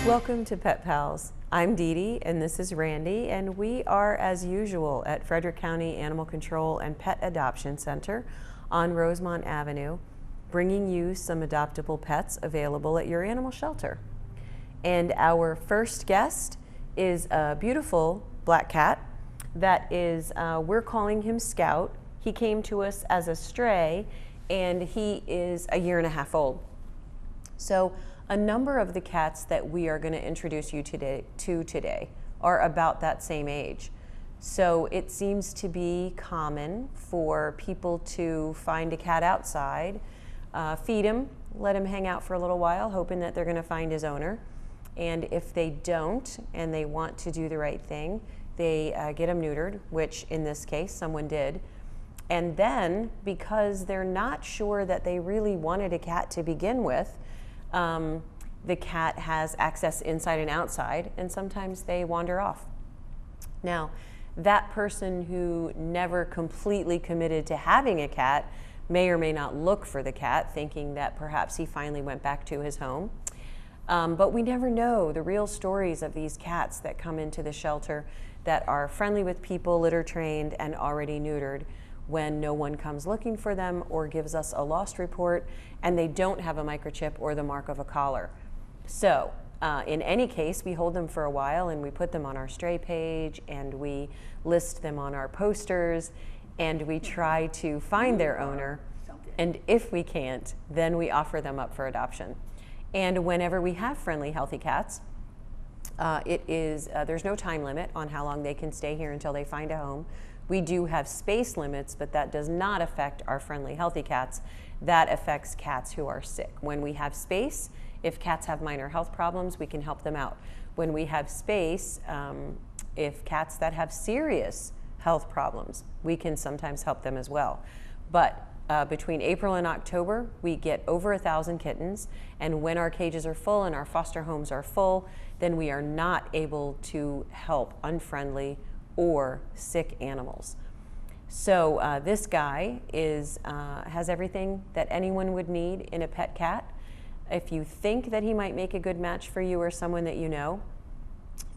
Welcome to Pet Pals. I'm Dee Dee and this is Randy, and we are, as usual, at Frederick County Animal Control and Pet Adoption Center on Rosemont Avenue, bringing you some adoptable pets available at your animal shelter. And our first guest is a beautiful black cat that is, we're calling him Scout. He came to us as a stray and he is a 1.5 years old. So a number of the cats that we are going to introduce you today are about that same age. So it seems to be common for people to find a cat outside, feed him, let him hang out for a little while, hoping that they're going to find his owner. And if they don't and they want to do the right thing, they get him neutered, which in this case someone did. And then, because they're not sure that they really wanted a cat to begin with, the cat has access inside and outside, and sometimes they wander off. Now, that person who never completely committed to having a cat may or may not look for the cat, thinking that perhaps he finally went back to his home. But we never know the real stories of these cats that come into the shelter that are friendly with people, litter trained, and already neutered, when no one comes looking for them or gives us a lost report and they don't have a microchip or the mark of a collar. So in any case, we hold them for a while and we put them on our stray page and we list them on our posters and we try to find their owner. And if we can't, then we offer them up for adoption. And whenever we have friendly, healthy cats, there's no time limit on how long they can stay here until they find a home. We do have space limits, but that does not affect our friendly, healthy cats. That affects cats who are sick. When we have space, if cats have minor health problems, we can help them out. When we have space, if cats that have serious health problems, we can sometimes help them as well. But between April and October, we get over 1,000 kittens, and when our cages are full and our foster homes are full, then we are not able to help unfriendly or sick animals. So this guy has everything that anyone would need in a pet cat. If you think that he might make a good match for you or someone that you know,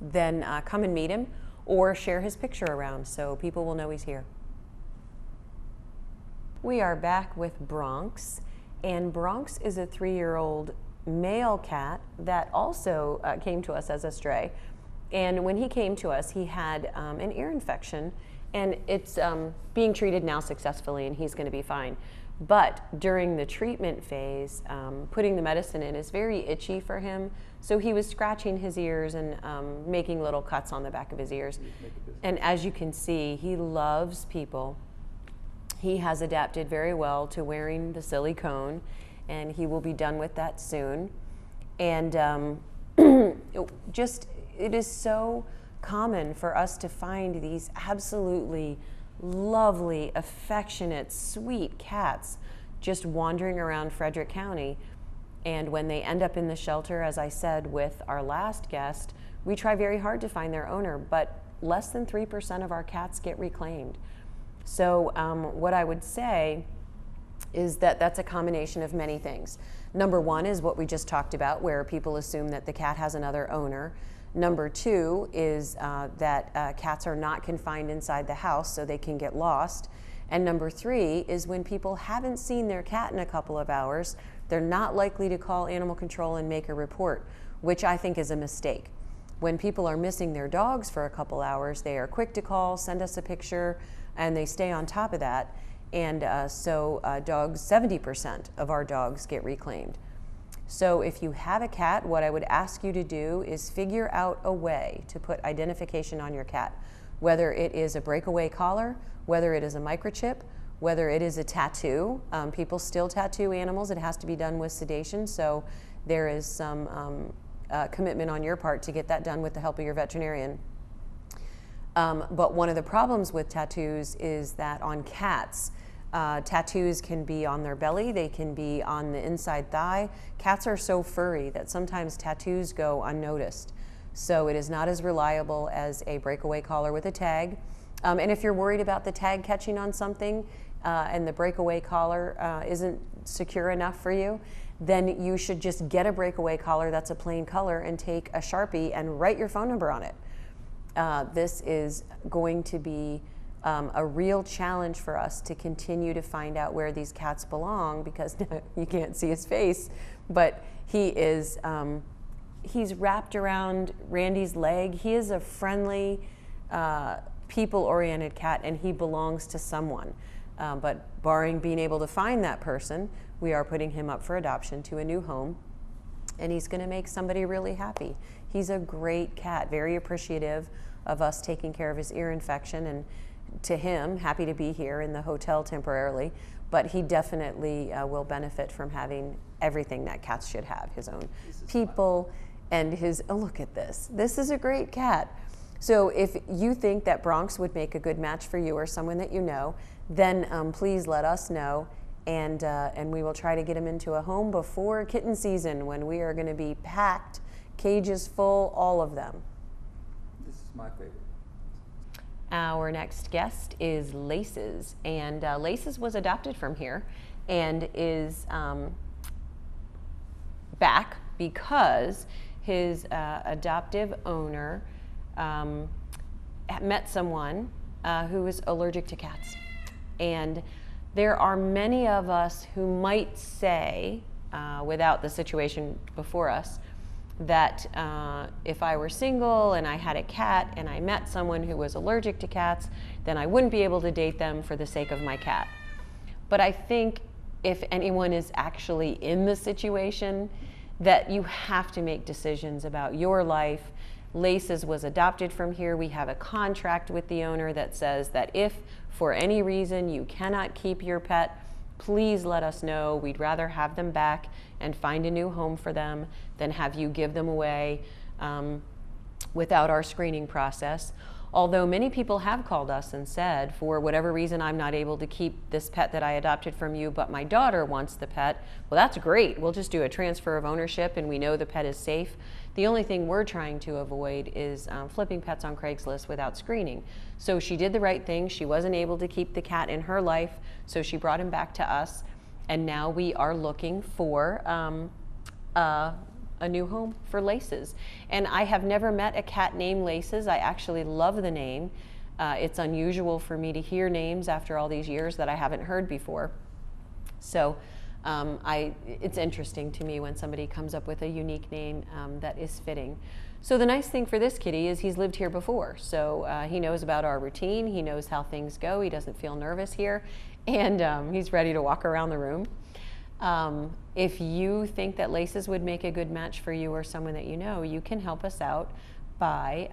then come and meet him or share his picture around so people will know he's here. We are back with Bronx, and Bronx is a 3-year-old male cat that also came to us as a stray. And when he came to us, he had an ear infection, and it's being treated now successfully, and he's going to be fine. But during the treatment phase, putting the medicine in is very itchy for him, so he was scratching his ears and making little cuts on the back of his ears. And as you can see, he loves people. He has adapted very well to wearing the silicone, and he will be done with that soon. And it is so common for us to find these absolutely lovely, affectionate, sweet cats just wandering around Frederick County. And when they end up in the shelter, as I said with our last guest, we try very hard to find their owner, but less than 3% of our cats get reclaimed. So what I would say is that that's a combination of many things. Number one is what we just talked about, where people assume that the cat has another owner. Number two is that cats are not confined inside the house so they can get lost. And number three is when people haven't seen their cat in a couple of hours, they're not likely to call animal control and make a report, which I think is a mistake. When people are missing their dogs for a couple hours, they are quick to call, send us a picture, and they stay on top of that. And so dogs, 70% of our dogs get reclaimed. So if you have a cat, what I would ask you to do is figure out a way to put identification on your cat, whether it is a breakaway collar, whether it is a microchip, whether it is a tattoo. People still tattoo animals. It has to be done with sedation, so there is some commitment on your part to get that done with the help of your veterinarian. But one of the problems with tattoos is that on cats, tattoos can be on their belly, they can be on the inside thigh. Cats are so furry that sometimes tattoos go unnoticed. So it is not as reliable as a breakaway collar with a tag. And if you're worried about the tag catching on something and the breakaway collar isn't secure enough for you, then you should just get a breakaway collar that's a plain color and take a Sharpie and write your phone number on it. This is going to be a real challenge for us to continue to find out where these cats belong, because you can't see his face, but he is, he's wrapped around Randy's leg. He is a friendly, people-oriented cat, and he belongs to someone. But barring being able to find that person, we are putting him up for adoption to a new home, and he's going to make somebody really happy. He's a great cat, very appreciative of us taking care of his ear infection, and to him, happy to be here in the hotel temporarily, but he definitely will benefit from having everything that cats should have, his own people and his, oh, look at this. This is a great cat. So if you think that Bronx would make a good match for you or someone that you know, then please let us know, and we will try to get him into a home before kitten season, when we are going to be packed, cages full, all of them. This is my favorite. Our next guest is Laces, and Laces was adopted from here and is back because his adoptive owner met someone who is allergic to cats. And there are many of us who might say, without the situation before us, that if I were single and I had a cat and I met someone who was allergic to cats, then I wouldn't be able to date them for the sake of my cat. But I think if anyone is actually in the situation, that you have to make decisions about your life. Laces was adopted from here. We have a contract with the owner that says that if for any reason you cannot keep your pet, please let us know. We'd rather have them back and find a new home for them than have you give them away without our screening process. Although many people have called us and said, for whatever reason, I'm not able to keep this pet that I adopted from you, but my daughter wants the pet. Well, that's great. We'll just do a transfer of ownership and we know the pet is safe. The only thing we're trying to avoid is flipping pets on Craigslist without screening. So she did the right thing. She wasn't able to keep the cat in her life, so she brought him back to us. And now we are looking for a new home for Laces. And I have never met a cat named Laces. I actually love the name. It's unusual for me to hear names after all these years that I haven't heard before. So it's interesting to me when somebody comes up with a unique name that is fitting. So the nice thing for this kitty is he's lived here before. So he knows about our routine. He knows how things go. He doesn't feel nervous here. And he's ready to walk around the room. If you think that Laces would make a good match for you or someone that you know, you can help us out by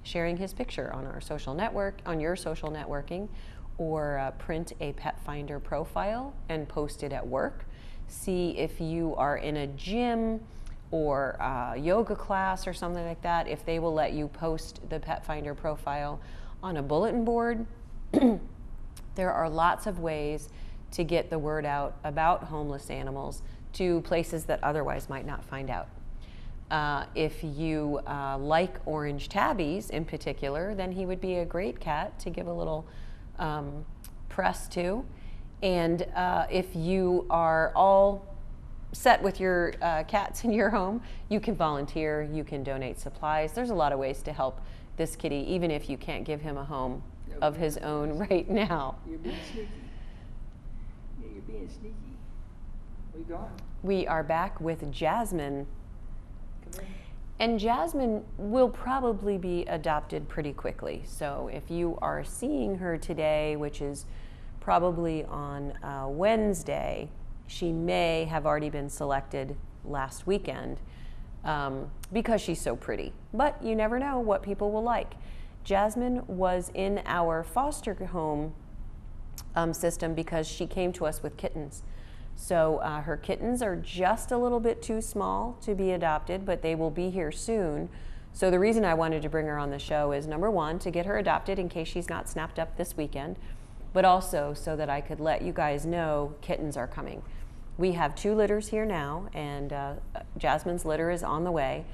sharing his picture on our social network, on your social networking, or print a pet finder profile and post it at work. See if you are in a gym or a yoga class or something like that, if they will let you post the pet finder profile on a bulletin board. There are lots of ways to get the word out about homeless animals to places that otherwise might not find out. If you like orange tabbies in particular, then he would be a great cat to give a little press to. And if you are all set with your cats in your home, you can volunteer, you can donate supplies. There's a lot of ways to help this kitty, even if you can't give him a home of his own right now. You're being sneaky. Yeah, you're being sneaky. Where you going? We are back with Jasmine. Come here. And Jasmine will probably be adopted pretty quickly. So if you are seeing her today, which is probably on Wednesday, she may have already been selected last weekend because she's so pretty. But you never know what people will like. Jasmine was in our foster home system because she came to us with kittens. So her kittens are just a little bit too small to be adopted, but they will be here soon. So the reason I wanted to bring her on the show is, number one, to get her adopted in case she's not snapped up this weekend, but also so that I could let you guys know kittens are coming. We have 2 litters here now, and Jasmine's litter is on the way.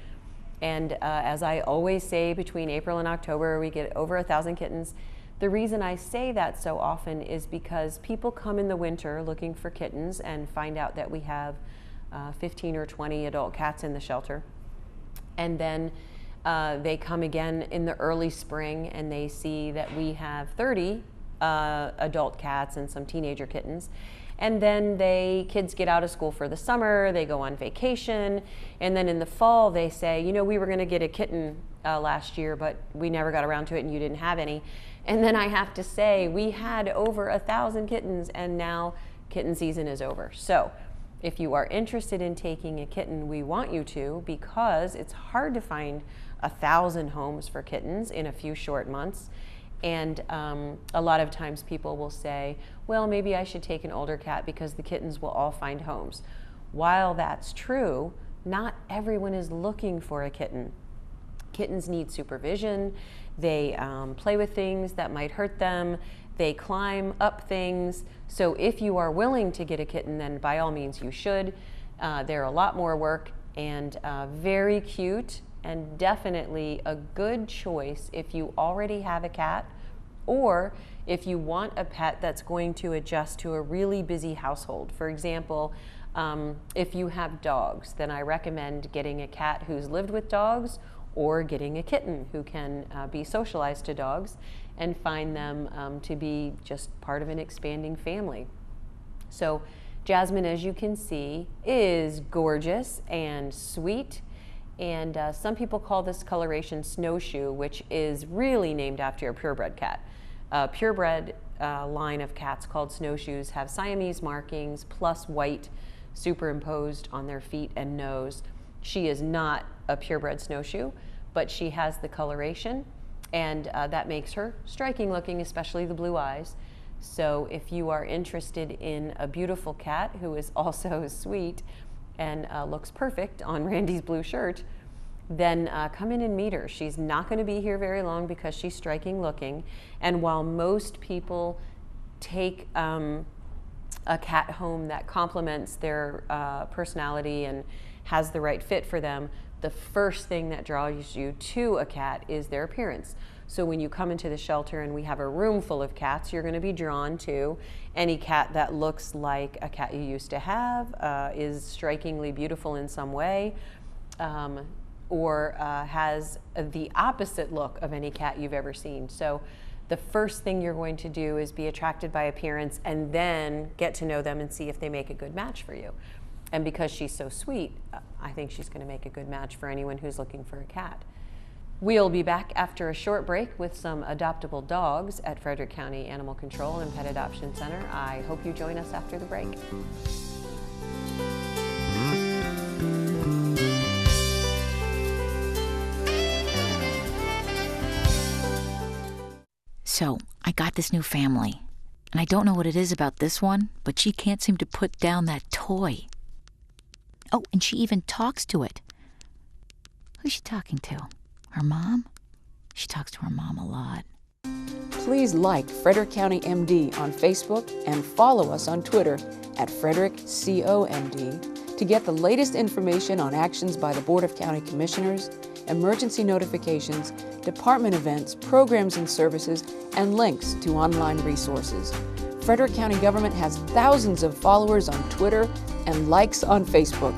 And as I always say, between April and October, we get over 1,000 kittens. The reason I say that so often is because people come in the winter looking for kittens and find out that we have 15 or 20 adult cats in the shelter. And then they come again in the early spring and they see that we have 30 adult cats and some teenager kittens. And then kids get out of school for the summer, they go on vacation, and then in the fall they say, you know, we were gonna get a kitten last year, but we never got around to it and you didn't have any. And then I have to say, we had over 1,000 kittens and now kitten season is over. So if you are interested in taking a kitten, we want you to, because it's hard to find 1,000 homes for kittens in a few short months. And a lot of times people will say, well, maybe I should take an older cat because the kittens will all find homes. While that's true, not everyone is looking for a kitten. Kittens need supervision. They play with things that might hurt them. They climb up things. So if you are willing to get a kitten, then by all means you should. They're a lot more work and very cute, and definitely a good choice if you already have a cat, or if you want a pet that's going to adjust to a really busy household. For example, if you have dogs, then I recommend getting a cat who's lived with dogs, or getting a kitten who can be socialized to dogs and find them to be just part of an expanding family. So Jasmine, as you can see, is gorgeous and sweet. And some people call this coloration snowshoe, which is really named after a purebred cat. A purebred line of cats called snowshoes have Siamese markings plus white superimposed on their feet and nose. She is not a purebred snowshoe, but she has the coloration, and that makes her striking looking, especially the blue eyes. So if you are interested in a beautiful cat who is also sweet and looks perfect on Randy's blue shirt, then come in and meet her. She's not going to be here very long because she's striking looking. And while most people take a cat home that complements their personality and has the right fit for them, the first thing that draws you to a cat is their appearance. So when you come into the shelter and we have a room full of cats, you're going to be drawn to any cat that looks like a cat you used to have, is strikingly beautiful in some way, or has the opposite look of any cat you've ever seen. So the first thing you're going to do is be attracted by appearance and then get to know them and see if they make a good match for you. And because she's so sweet, I think she's going to make a good match for anyone who's looking for a cat. We'll be back after a short break with some adoptable dogs at Frederick County Animal Control and Pet Adoption Center. I hope you join us after the break. So, I got this new family, and I don't know what it is about this one, but she can't seem to put down that toy. Oh, and she even talks to it. Who's she talking to? Her mom? She talks to her mom a lot. Please like Frederick County MD on Facebook and follow us on Twitter at FrederickCOMD to get the latest information on actions by the Board of County Commissioners, emergency notifications, department events, programs and services, and links to online resources. Frederick County government has thousands of followers on Twitter and likes on Facebook.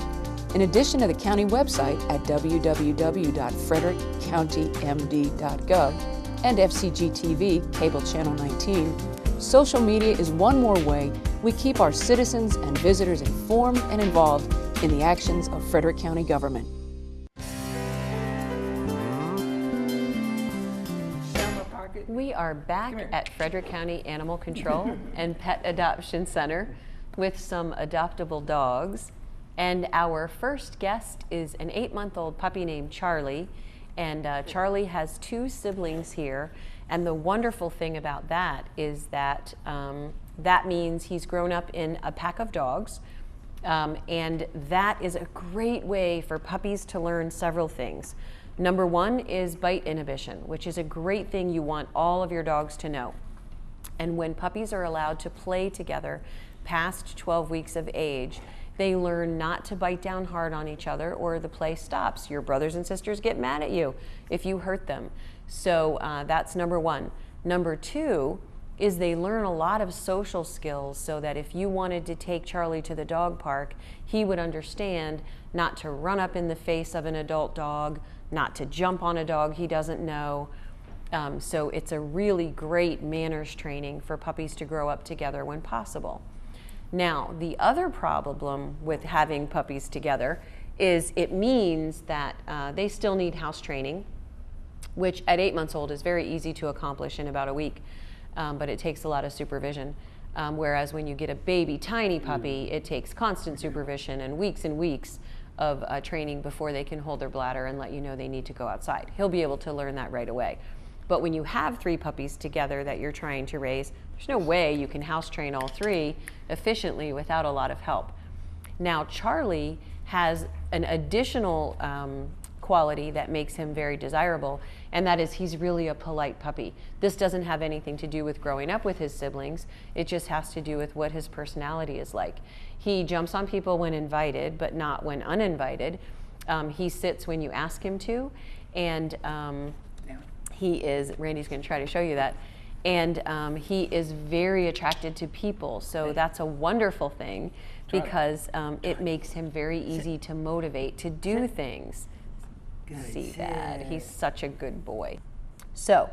In addition to the county website at www.frederickcountymd.gov and FCG-TV, cable channel 19, social media is one more way we keep our citizens and visitors informed and involved in the actions of Frederick County government. We are back at Frederick County Animal Control and Pet Adoption Center with some adoptable dogs. And our first guest is an 8-month-old puppy named Charlie. And Charlie has 2 siblings here. And the wonderful thing about that is that that means he's grown up in a pack of dogs. And that is a great way for puppies to learn several things. Number one is bite inhibition, which is a great thing you want all of your dogs to know. And when puppies are allowed to play together past 12 weeks of age, they learn not to bite down hard on each other or the play stops. Your brothers and sisters get mad at you if you hurt them. So that's number one. Number two is they learn a lot of social skills, so that if you wanted to take Charlie to the dog park, he would understand not to run up in the face of an adult dog, not to jump on a dog he doesn't know. So it's a really great manners training for puppies to grow up together when possible. Now, the other problem with having puppies together is it means that they still need house training, which at 8 months old is very easy to accomplish in about a week, but it takes a lot of supervision. Whereas when you get a baby, tiny puppy, it takes constant supervision and weeks of training before they can hold their bladder and let you know they need to go outside. He'll be able to learn that right away. But when you have 3 puppies together that you're trying to raise, there's no way you can house train all 3 efficiently without a lot of help. Now, Charlie has an additional quality that makes him very desirable, and that is he's really a polite puppy. This doesn't have anything to do with growing up with his siblings. It just has to do with what his personality is like. He jumps on people when invited, but not when uninvited. He sits when you ask him to, and Randy's going to try to show you that, and he is very attracted to people, so that's a wonderful thing because it makes him very easy to motivate to do things. See that? He's such a good boy. So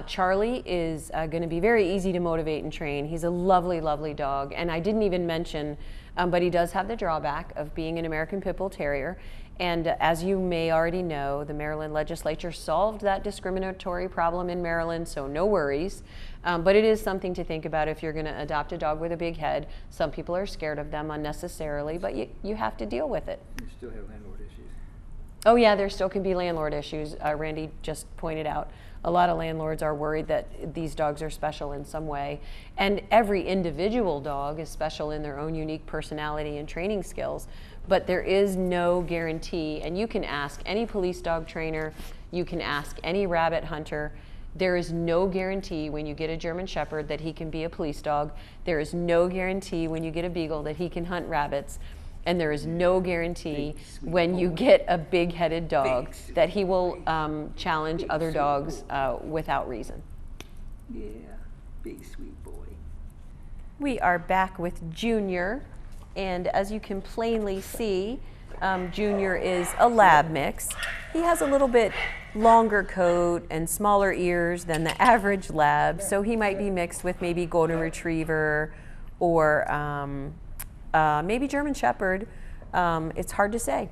Charlie is going to be very easy to motivate and train. He's a lovely, lovely dog, and I didn't even mention, but he does have the drawback of being an American Pit Bull Terrier. And as you may already know, the Maryland legislature solved that discriminatory problem in Maryland, so no worries. But it is something to think about if you're going to adopt a dog with a big head. Some people are scared of them unnecessarily, but you have to deal with it. You still have landlord issues. Oh yeah, there still can be landlord issues. Randy just pointed out a lot of landlords are worried that these dogs are special in some way. And every individual dog is special in their own unique personality and training skills. But there is no guarantee, and you can ask any police dog trainer, you can ask any rabbit hunter, there is no guarantee when you get a German Shepherd that he can be a police dog. There is no guarantee when you get a Beagle that he can hunt rabbits. And there is no guarantee when you get a big-headed dog that he will challenge other dogs without reason. Yeah, big sweet boy. We are back with Junior, and as you can plainly see, Junior is a lab mix. He has a little bit longer coat and smaller ears than the average lab, so he might be mixed with maybe Golden Retriever or maybe German Shepherd. It's hard to say.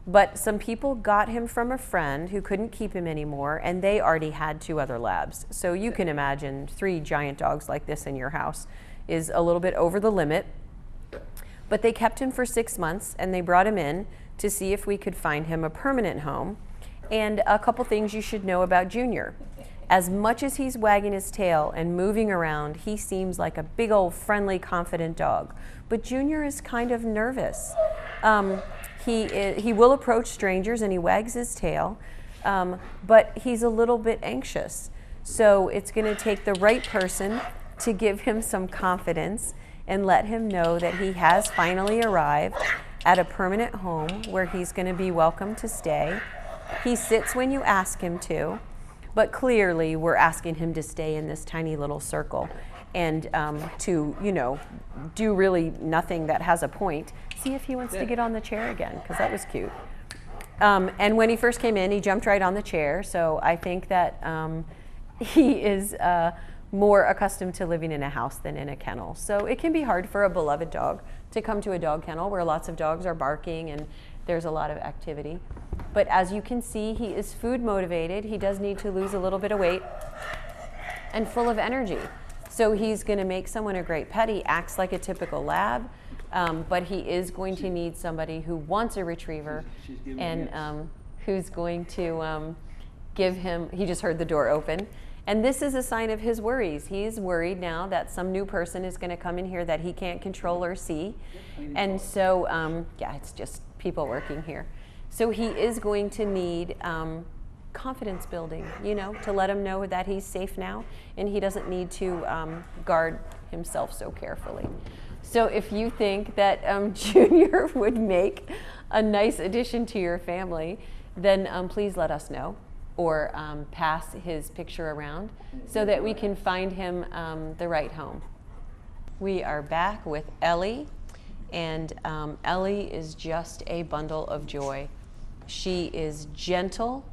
But some people got him from a friend who couldn't keep him anymore, and they already had 2 other labs. So you can imagine 3 giant dogs like this in your house is a little bit over the limit. But they kept him for 6 months, and they brought him in to see if we could find him a permanent home. And a couple things you should know about Junior. As much as he's wagging his tail and moving around, he seems like a big old friendly, confident dog. But Junior is kind of nervous. He will approach strangers and he wags his tail, but he's a little bit anxious. So it's going to take the right person to give him some confidence and let him know that he has finally arrived at a permanent home where he's going to be welcome to stay. He sits when you ask him to. But clearly, we're asking him to stay in this tiny little circle and to, do really nothing that has a point. See if he wants to get on the chair again, because that was cute. And when he first came in, he jumped right on the chair. So I think that he is more accustomed to living in a house than in a kennel. So it can be hard for a beloved dog to come to a dog kennel where lots of dogs are barking and there's a lot of activity. But as you can see, he is food motivated. He does need to lose a little bit of weight and full of energy. So he's going to make someone a great pet. He acts like a typical lab, but he is going to need somebody who wants a retriever and who's going to give him, he just heard the door open. And this is a sign of his worries. He's worried now that some new person is going to come in here that he can't control or see. And so, yeah, it's just people working here. So he is going to need confidence building, you know, to let him know that he's safe now and he doesn't need to guard himself so carefully. So if you think that Junior would make a nice addition to your family, then please let us know, or pass his picture around so that we can find him the right home. We are back with Ellie, and Ellie is just a bundle of joy. She is gentle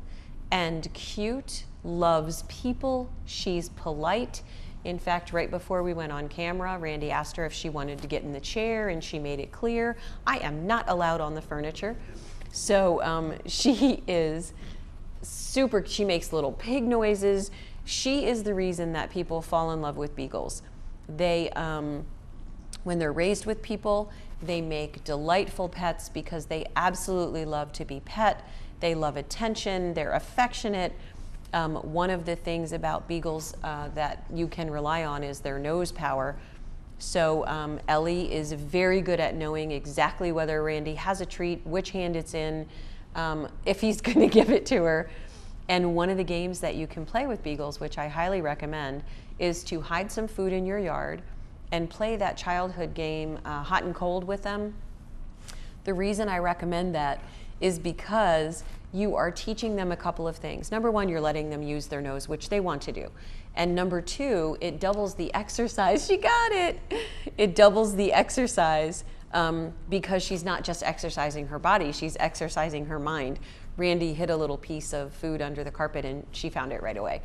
and cute, loves people, she's polite. In fact, right before we went on camera, Randy asked her if she wanted to get in the chair, and she made it clear, I am not allowed on the furniture. So she is super, she makes little pig noises. She is the reason that people fall in love with beagles. They, when they're raised with people, they make delightful pets because they absolutely love to be pet. They love attention, they're affectionate. One of the things about beagles that you can rely on is their nose power. So Ellie is very good at knowing exactly whether Randy has a treat, which hand it's in, if he's going to give it to her. And one of the games that you can play with beagles, which I highly recommend, is to hide some food in your yard and play that childhood game, hot and cold, with them. The reason I recommend that is because you are teaching them a couple of things. Number one, you're letting them use their nose, which they want to do. And number two, it doubles the exercise. She got it. It doubles the exercise because she's not just exercising her body, she's exercising her mind. Randy hid a little piece of food under the carpet and she found it right away.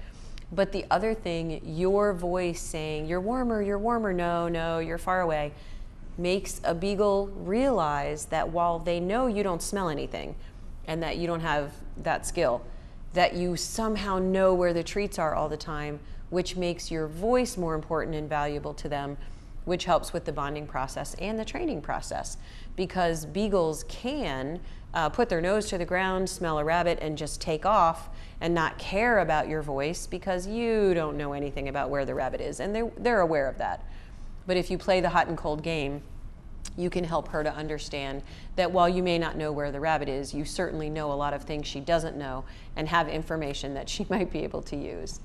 But the other thing, your voice saying, you're warmer, no, no, you're far away, makes a beagle realize that while they know you don't smell anything and that you don't have that skill, that you somehow know where the treats are all the time, which makes your voice more important and valuable to them, which helps with the bonding process and the training process. Because beagles can put their nose to the ground, smell a rabbit, and just take off and not care about your voice because you don't know anything about where the rabbit is, and they're aware of that. But if you play the hot and cold game, you can help her to understand that while you may not know where the rabbit is, you certainly know a lot of things she doesn't know and have information that she might be able to use.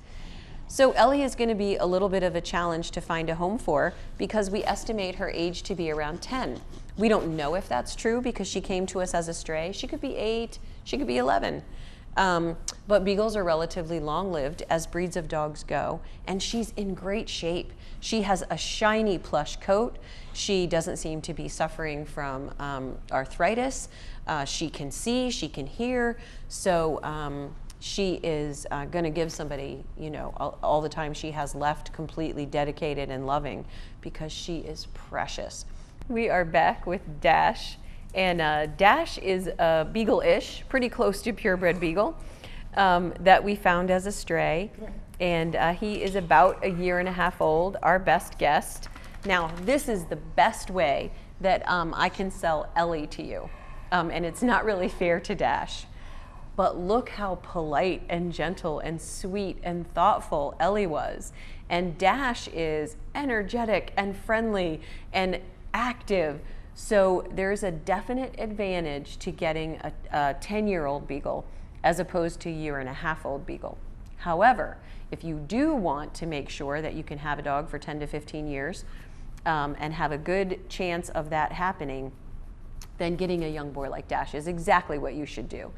So Ellie is going to be a little bit of a challenge to find a home for because we estimate her age to be around 10. We don't know if that's true because she came to us as a stray. She could be 8, she could be 11. But beagles are relatively long-lived as breeds of dogs go, and she's in great shape. She has a shiny plush coat. She doesn't seem to be suffering from arthritis. She can see, she can hear, so she is going to give somebody, you know, all the time she has left completely dedicated and loving because she is precious. We are back with Dash, and Dash is a beagle-ish, pretty close to purebred beagle that we found as a stray, and he is about 1.5 years old, our best guest. Now, this is the best way that I can sell Ellie to you, and it's not really fair to Dash. But look how polite and gentle and sweet and thoughtful Ellie was. And Dash is energetic and friendly and active. So there's a definite advantage to getting a 10-year-old beagle as opposed to 1.5-year-old beagle. However, if you do want to make sure that you can have a dog for 10 to 15 years and have a good chance of that happening, then getting a young boy like Dash is exactly what you should do.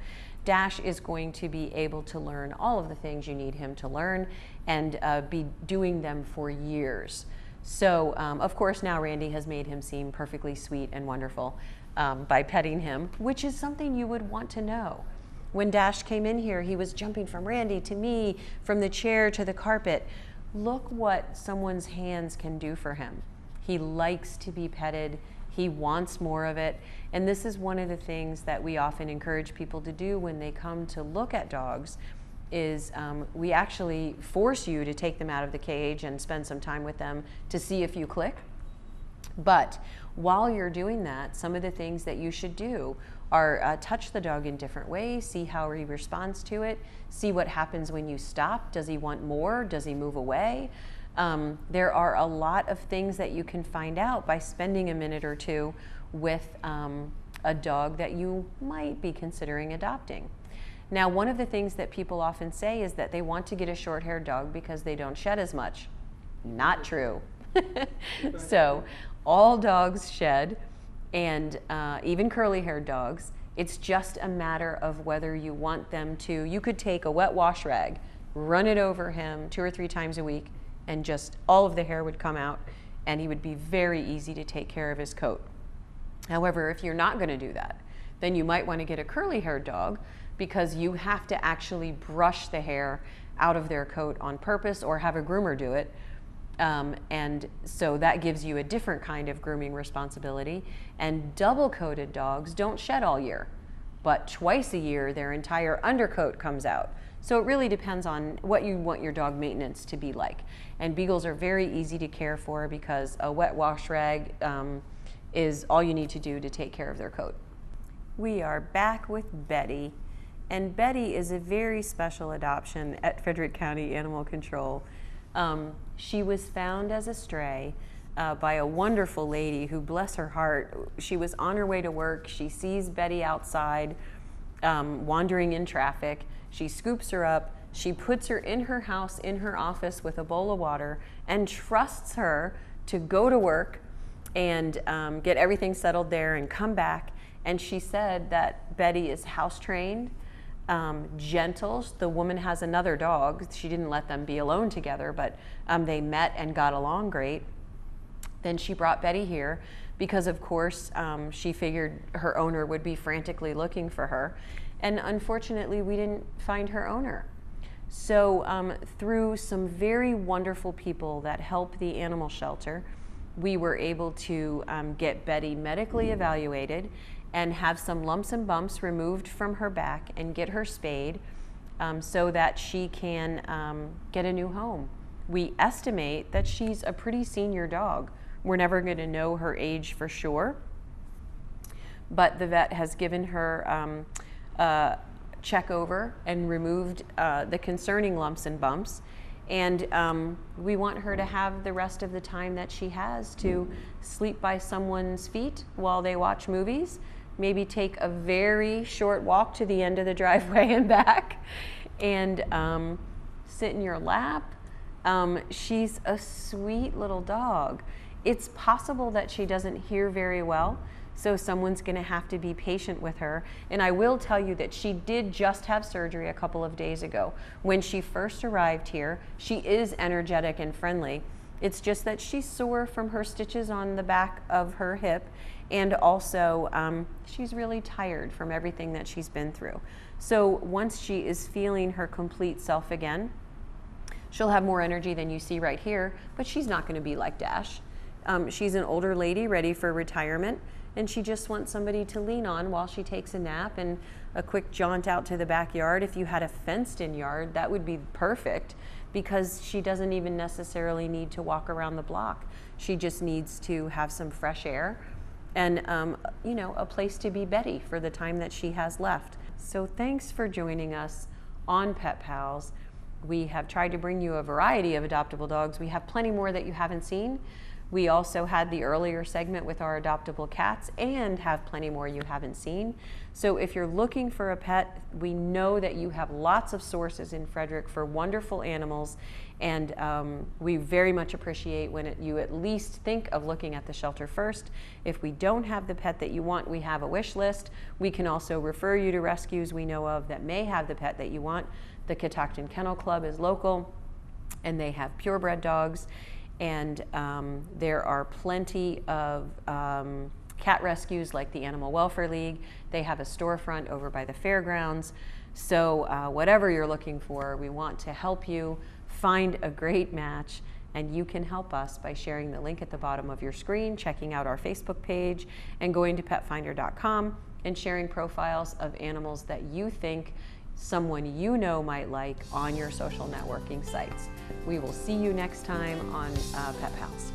Dash is going to be able to learn all of the things you need him to learn and be doing them for years. So, of course, now Randy has made him seem perfectly sweet and wonderful by petting him, which is something you would want to know. When Dash came in here, he was jumping from Randy to me, from the chair to the carpet. Look what someone's hands can do for him. He likes to be petted. He wants more of it. And this is one of the things that we often encourage people to do when they come to look at dogs is we actually force you to take them out of the cage and spend some time with them to see if you click. But while you're doing that, some of the things that you should do are touch the dog in different ways, see how he responds to it, see what happens when you stop. Does he want more? Does he move away? There are a lot of things that you can find out by spending a minute or two with a dog that you might be considering adopting. Now, one of the things that people often say is that they want to get a short-haired dog because they don't shed as much. Not true. So all dogs shed, and even curly-haired dogs. It's just a matter of whether you want them to. You could take a wet wash rag, run it over him 2 or 3 times a week, and just all of the hair would come out, and he would be very easy to take care of his coat. However, if you're not going to do that, then you might want to get a curly-haired dog, because you have to actually brush the hair out of their coat on purpose or have a groomer do it. And so that gives you a different kind of grooming responsibility. And double-coated dogs don't shed all year, but twice a year their entire undercoat comes out. So it really depends on what you want your dog maintenance to be like. And beagles are very easy to care for because a wet wash rag is all you need to do to take care of their coat. We are back with Betty. And Betty is a very special adoption at Frederick County Animal Control. She was found as a stray by a wonderful lady who, bless her heart, she was on her way to work. She sees Betty outside wandering in traffic. She scoops her up. She puts her in her house, in her office with a bowl of water, and trusts her to go to work and get everything settled there and come back. And she said that Betty is house trained, gentle. The woman has another dog. She didn't let them be alone together, but they met and got along great. Then she brought Betty here because, of course, she figured her owner would be frantically looking for her. And unfortunately, we didn't find her owner. So through some very wonderful people that help the animal shelter, we were able to get Betty medically evaluated and have some lumps and bumps removed from her back and get her spayed so that she can get a new home. We estimate that she's a pretty senior dog. We're never going to know her age for sure, but the vet has given her check over and removed the concerning lumps and bumps. And we want her to have the rest of the time that she has to sleep by someone's feet while they watch movies, maybe take a very short walk to the end of the driveway and back, and sit in your lap. She's a sweet little dog. It's possible that she doesn't hear very well, so someone's going to have to be patient with her. And I will tell you that she did just have surgery a couple of days ago. When she first arrived here, she is energetic and friendly. It's just that she's sore from her stitches on the back of her hip, and also she's really tired from everything that she's been through. So once she is feeling her complete self again, she'll have more energy than you see right here, but she's not going to be like Dash. She's an older lady ready for retirement, and she just wants somebody to lean on while she takes a nap and a quick jaunt out to the backyard. If you had a fenced-in yard, that would be perfect, because she doesn't even necessarily need to walk around the block. She just needs to have some fresh air and you know, a place to be Betty for the time that she has left. So thanks for joining us on Pet Pals. We have tried to bring you a variety of adoptable dogs. We have plenty more that you haven't seen. We also had the earlier segment with our adoptable cats and have plenty more you haven't seen. So if you're looking for a pet, we know that you have lots of sources in Frederick for wonderful animals, and we very much appreciate when you at least think of looking at the shelter first. If we don't have the pet that you want, we have a wish list. We can also refer you to rescues we know of that may have the pet that you want. The Catoctin Kennel Club is local, and they have purebred dogs. And there are plenty of cat rescues like the Animal Welfare League. They have a storefront over by the fairgrounds. So whatever you're looking for, we want to help you find a great match, and you can help us by sharing the link at the bottom of your screen, checking out our Facebook page, and going to petfinder.com and sharing profiles of animals that you think someone you know might like on your social networking sites. We will see you next time on Pet Pals.